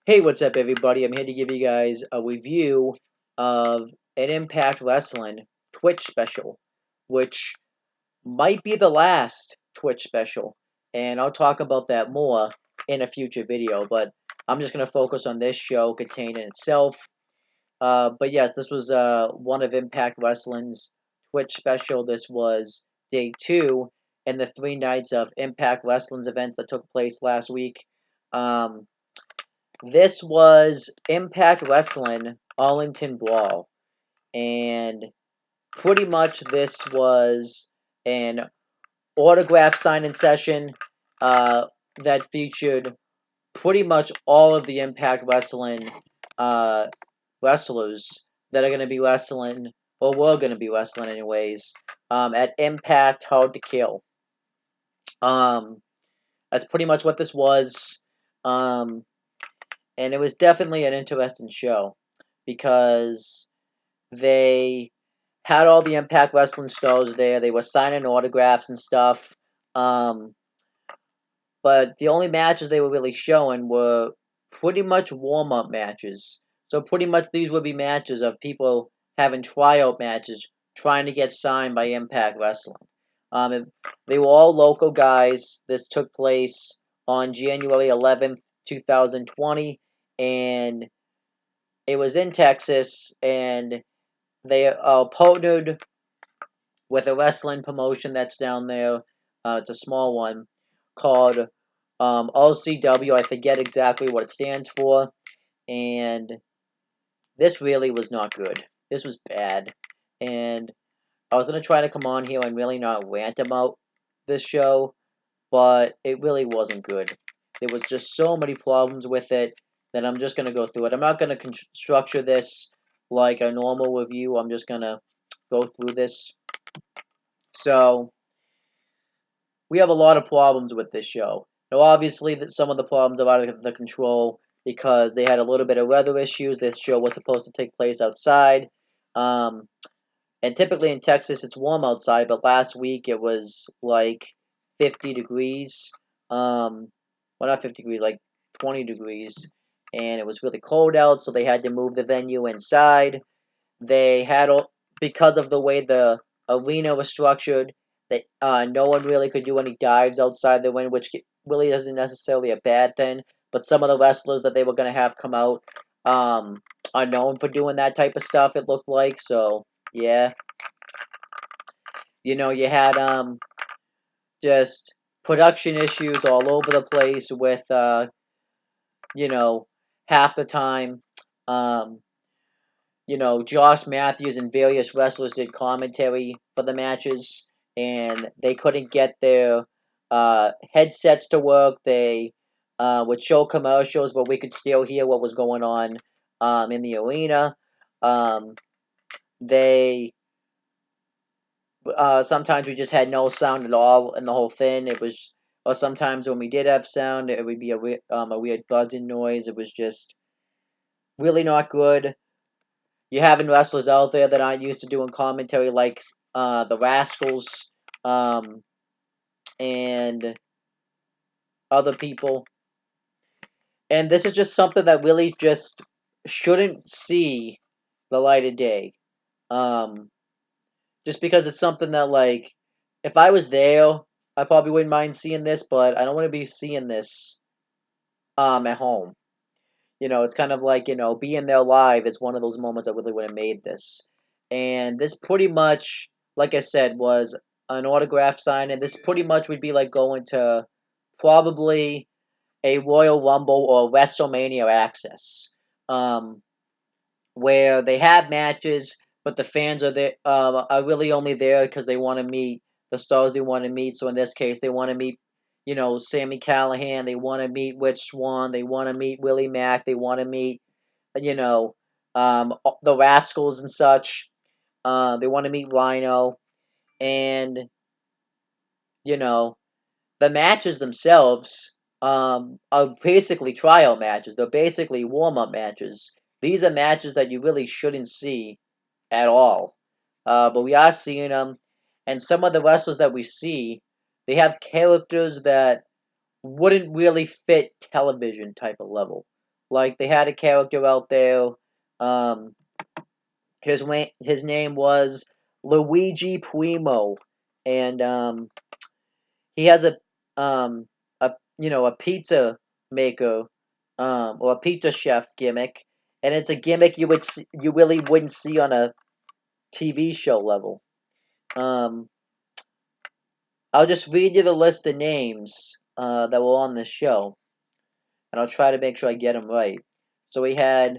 Hey, what's up, everybody? I'm here to give you guys a review of an Impact Wrestling Twitch special, which might be the last Twitch special, and I'll talk about that more in a future video, but I'm just going to focus on this show contained in itself. But yes, this was one of Impact Wrestling's Twitch special. This was day 2 in the 3 nights of Impact Wrestling's events that took place last week. This was Impact Wrestling Arlington Brawl, and pretty much this was an autograph signing session that featured pretty much all of the Impact Wrestling uh, wrestlers that are going to be wrestling, or were going to be wrestling anyways, at Impact Hard to Kill. Um, that's pretty much what this was. Um, and it was definitely an interesting show because they had all the Impact Wrestling stars there. They were signing autographs and stuff. But the only matches they were really showing were pretty much warm-up matches. So pretty much these would be matches of people having tryout matches trying to get signed by Impact Wrestling. They were all local guys. This took place on January 11th, 2020, and it was in Texas, and they partnered with a wrestling promotion that's down there. It's a small one called OCW. I forget exactly what it stands for, and this really was not good. This was bad, and I was gonna try to come on here and really not rant about this show, but it really wasn't good. There was just so many problems with it that I'm just gonna go through it. I'm not gonna structure this like a normal review. I'm just gonna go through this. So we have a lot of problems with this show. Now, obviously, that some of the problems are out of the control because they had a little bit of weather issues. This show was supposed to take place outside, um, and typically in Texas it's warm outside. But last week it was like 50 degrees. Well, not 50 degrees, like 20 degrees, and it was really cold out. So they had to move the venue inside. They had, because of the way the arena was structured, that no one really could do any dives outside the ring, which really isn't necessarily a bad thing. But some of the wrestlers that they were going to have come out are known for doing that type of stuff, it looked like. So, yeah. You had just production issues all over the place with, half the time. Um, Josh Matthews and various wrestlers did commentary for the matches, and they couldn't get their headsets to work. They would show commercials, but we could still hear what was going on in the arena. They Sometimes we just had no sound at all in the whole thing. Or sometimes when we did have sound, it would be a weird buzzing noise. It was just really not good. You're having wrestlers out there that aren't used to doing commentary, like the Rascals, and other people. And this is just something that really just shouldn't see the light of day. Um, just because it's something that, like, if I was there, I probably wouldn't mind seeing this, but I don't want to be seeing this at home. It's kind of like, being there live is one of those moments that really would have made this. And this pretty much, like I said, was an autograph sign, and this pretty much would be like going to probably a Royal Rumble or WrestleMania Access, where they have matches, but the fans are there, are really only there because they want to meet the stars they want to meet. So in this case, they want to meet, Sammy Callahan. They want to meet Rich Swann. They want to meet Willie Mack. They want to meet, you know, the Rascals and such. They want to meet Rhino, and you know, the matches themselves are basically trial matches. They're basically warm-up matches. These are matches that you really shouldn't see at all. But we are seeing them, and some of the wrestlers that we see, they have characters that wouldn't really fit television type of level. Like, they had a character out there. Um, his name was Luigi Primo, and he has a pizza maker, or a pizza chef gimmick, and it's a gimmick you really wouldn't see on a TV show level. Um, I'll just read you the list of names that were on this show, and I'll try to make sure I get them right. So we had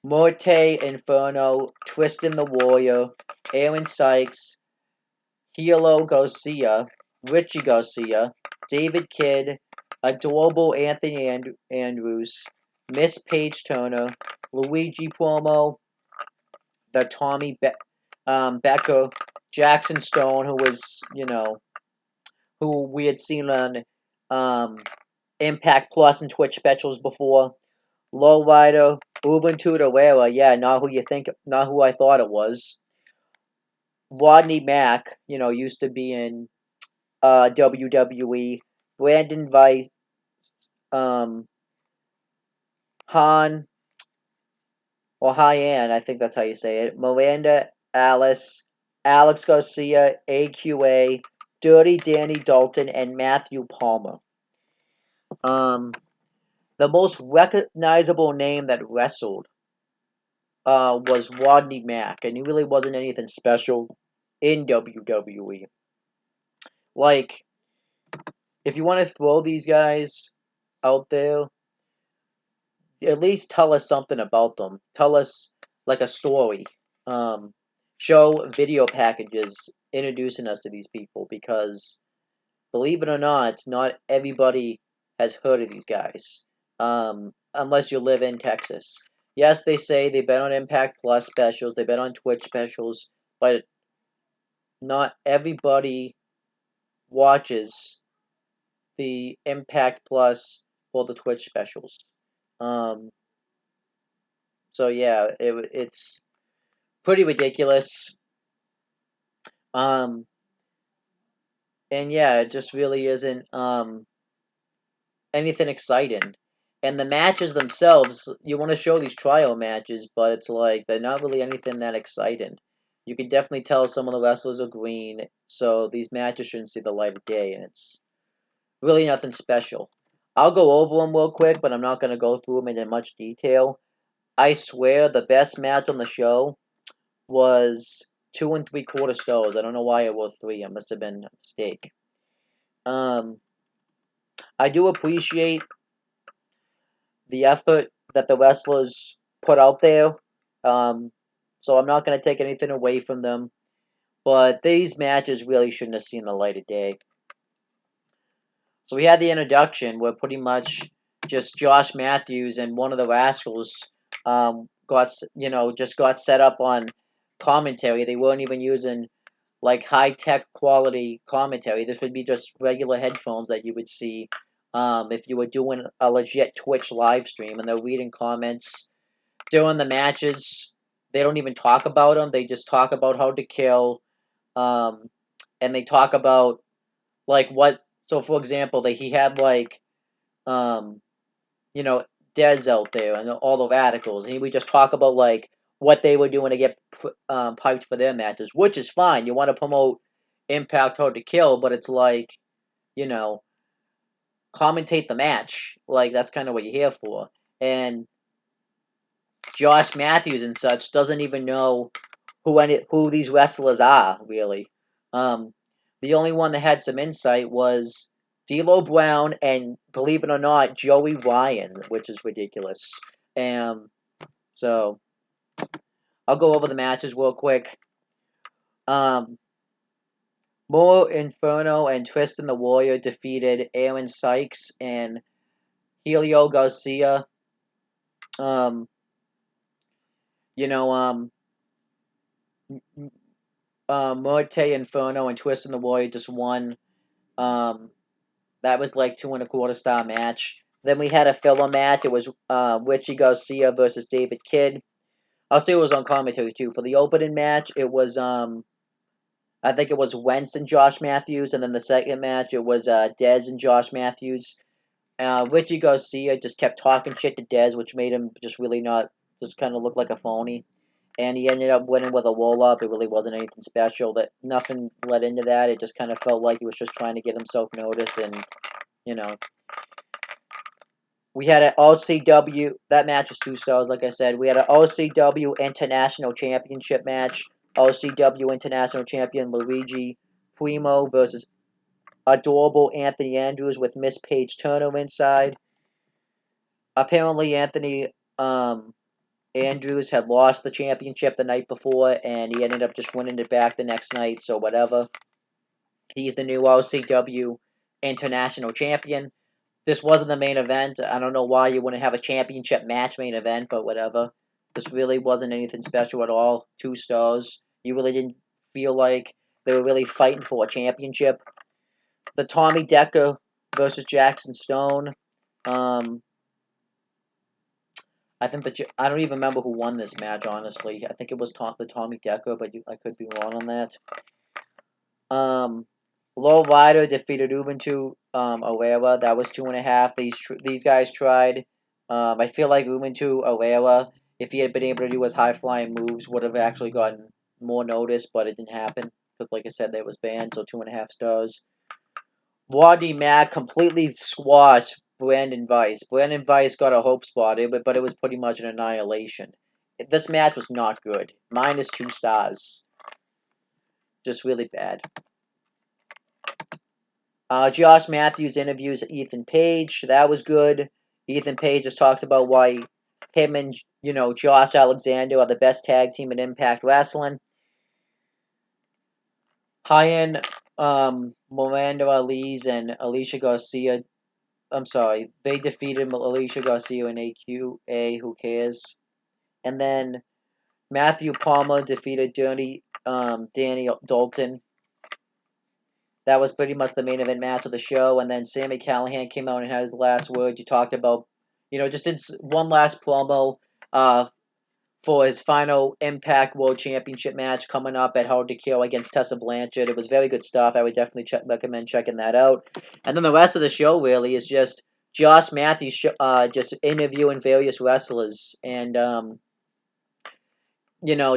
Morte Inferno, Tristan the Warrior, Aaron Sykes, Hilo Garcia, Richie Garcia, David Kidd, Adorable Anthony Andrews, Miss Paige Turner, Luigi Promo, the Becker, Jackson Stone, who we had seen on um, Impact Plus and Twitch specials before, Lowrider, Ubuntu Herrera, yeah, not who I thought it was. Rodney Mack, used to be in WWE. Brandon Weiss, um, Han, or Hyan, I think that's how you say it. Miranda Alice, Alex Garcia, AQA, Dirty Danny Dalton, and Matthew Palmer. The most recognizable name that wrestled was Rodney Mack, and he really wasn't anything special in WWE. Like, if you want to throw these guys out there, at least tell us something about them. Tell us, like, a story. Show video packages introducing us to these people, because, believe it or not everybody has heard of these guys. Unless you live in Texas. Yes, they say they've been on Impact Plus specials, they've been on Twitch specials, but not everybody watches the Impact Plus or the Twitch specials. So yeah, it's pretty ridiculous. Um, and yeah, it just really isn't anything exciting. And the matches themselves, you want to show these trial matches, but it's like they're not really anything that exciting. You can definitely tell some of the wrestlers are green, so these matches shouldn't see the light of day, and it's really nothing special. I'll go over them real quick, but I'm not going to go through them in much detail. I swear the best match on the show was 2 3/4 stars. I don't know why it was 3. It must have been a mistake. I do appreciate the effort that the wrestlers put out there. So I'm not going to take anything away from them. But these matches really shouldn't have seen the light of day. So we had the introduction where pretty much just Josh Matthews and one of the Rascals just got set up on commentary. They weren't even using like high-tech quality commentary. This would be just regular headphones that you would see if you were doing a legit Twitch live stream, and they're reading comments during the matches. They don't even talk about them. They just talk about how to kill, and they talk about like what. So, for example, he had like, um, Dez out there and all the Radicals, and he would just talk about like what they were doing to get piped for their matches, which is fine. You want to promote Impact Hard to Kill, but it's like, you know, commentate the match. Like, that's kind of what you're here for. And Josh Matthews and such doesn't even know who these wrestlers are, really. The only one that had some insight was D'Lo Brown and, believe it or not, Joey Ryan, which is ridiculous. So I'll go over the matches real quick. Moro Inferno and Tristan the Warrior defeated Aaron Sykes and Helio Garcia. Um, Morte Inferno and Tristan the Warrior just won. That was like 2 1/4 star match. Then we had a filler match. It was Richie Garcia versus David Kidd. I'll say it was on commentary too. For the opening match, it was I think it was Wentz and Josh Matthews, and then the second match it was Dez and Josh Matthews. Richie Garcia just kept talking shit to Dez, which made him just really not, just kind of look like a phony. And he ended up winning with a roll-up. It really wasn't anything special. That nothing led into that. It just kind of felt like he was just trying to get himself noticed. And, you know, we had an OCW. That match was 2 stars, like I said. We had an OCW International Championship match. OCW International Champion Luigi Primo versus adorable Anthony Andrews with Miss Paige Turner inside. Apparently, Anthony Andrews had lost the championship the night before, and he ended up just winning it back the next night, so whatever. He's the new OCW International Champion. This wasn't the main event. I don't know why you wouldn't have a championship match main event, but whatever. This really wasn't anything special at all. 2 stars. You really didn't feel like they were really fighting for a championship. The Tommy Decker versus Jackson Stone. I think I don't even remember who won this match, honestly. I think it was the Tommy Decker, but I could be wrong on that. Low Rider defeated Ubuntu Arewa. That was 2.5. These guys tried. I feel like Ubuntu Arewa, if he had been able to do his high-flying moves, would have actually gotten more notice, but it didn't happen. Because, like I said, they was banned, so 2.5 stars. Rodney Mack completely squashed Brandon Weiss. Brandon Weiss got a hope spot, but it was pretty much an annihilation. This match was not good. -2 stars. Just really bad. Josh Matthews interviews Ethan Page. That was good. Ethan Page just talks about why him and, Josh Alexander are the best tag team in Impact Wrestling. High-end Miranda Alice and Alicia Garcia. I'm sorry. They defeated Alicia Garcia and AQA. Who cares? And then Matthew Palmer defeated Danny Dalton. That was pretty much the main event match of the show. And then Sami Callihan came out and had his last words. He talked about, just did one last promo for his final Impact World Championship match coming up at Hard to Kill against Tessa Blanchard. It was very good stuff. I would definitely recommend checking that out. And then the rest of the show really is just Josh Matthews just interviewing various wrestlers and,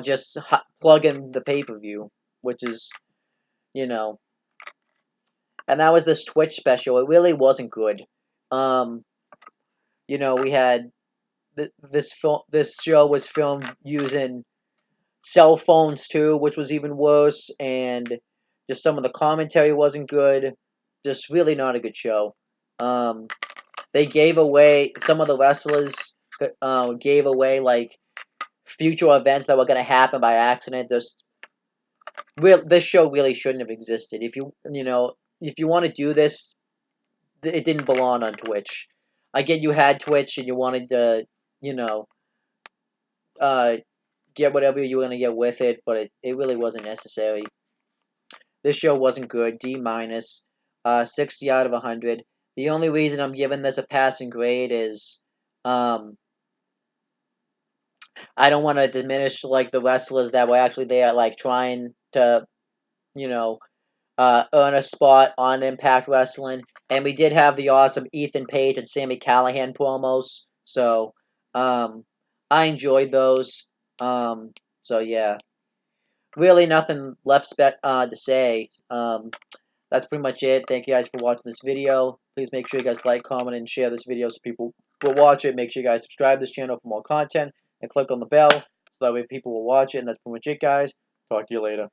just plugging the pay-per-view, which is, and that was this Twitch special. It really wasn't good. We had this show was filmed using cell phones too, which was even worse, and just some of the commentary wasn't good. Just really not a good show. They gave away, some of the wrestlers gave away like future events that were going to happen by accident. This show really shouldn't have existed. If you want to do this, it didn't belong on Twitch. I get you had Twitch and you wanted to, get whatever you were going to get with it, but it really wasn't necessary. This show wasn't good. D-, 60 out of 100. The only reason I'm giving this a passing grade is, I don't want to diminish, like, the wrestlers that were actually there, like, trying to, earn a spot on Impact Wrestling. And we did have the awesome Ethan Page and Sami Callihan promos. So, I enjoyed those. So yeah. Really nothing left to say. That's pretty much it. Thank you guys for watching this video. Please make sure you guys like, comment, and share this video so people will watch it. Make sure you guys subscribe to this channel for more content. And click on the bell so that way people will watch it. And that's pretty much it, guys. Talk to you later.